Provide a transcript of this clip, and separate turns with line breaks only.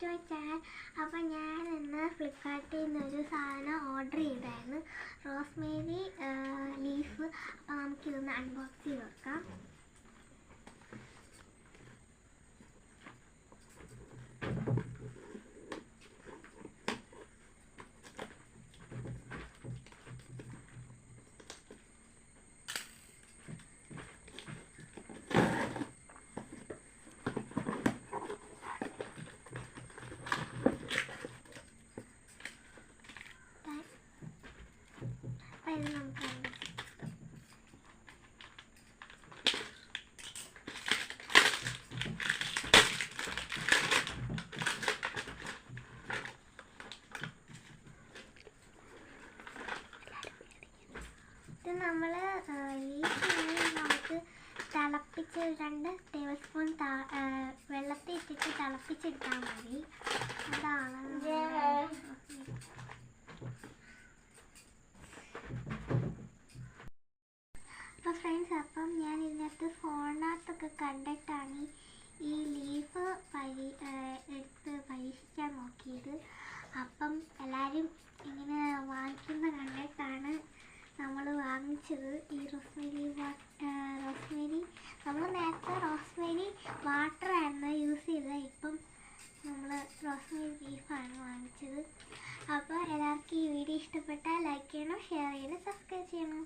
To my channel. അപ്പോൾ ഞാൻ ഇന്ന് ഫ്ലിപ്കാർട്ടിൽ നിന്നൊരു സാധനം ഓർഡർ ചെയ്തായിരുന്നു, റോസ്മേരി ലീഫ്. അപ്പോൾ നമുക്കിതൊന്ന് അൺബോക്സ് ചെയ്ത് നോക്കാം. ഇത് നമുക്ക് ഇത് നമ്മൾ നമുക്ക് തിളപ്പിച്ച് 2 ടേബിൾ സ്പൂൺ വെള്ളത്തിൽ ഇട്ടിട്ട് തിളപ്പിച്ചെടുത്താൽ മതി. അതാണ് അപ്പോൾ ഫ്രണ്ട്സ്, അപ്പം ഞാൻ ഇതിനകത്ത് ഫോണിനകത്തൊക്കെ കണ്ടിട്ടാണ് ഈ ലീഫ് എടുത്ത് പരീക്ഷിക്കാൻ നോക്കിയത്. അപ്പം എല്ലാവരും ഇങ്ങനെ വാങ്ങിക്കുന്ന കണ്ടിട്ടാണ് നമ്മൾ വാങ്ങിച്ചത്. ഈ റോസ്മേരി നമ്മൾ നേരത്തെ റോസ്മേരി വാട്ടറായിരുന്നു യൂസ് ചെയ്തത്, ഇപ്പം നമ്മൾ റോസ്മേരി ലീഫാണ് വാങ്ങിച്ചത്. അപ്പോൾ എല്ലാവർക്കും ഈ വീഡിയോ ഇഷ്ടപ്പെട്ടാൽ ലൈക്ക് ചെയ്യണം, ഷെയർ ചെയ്യണം, സബ്സ്ക്രൈബ് ചെയ്യണം.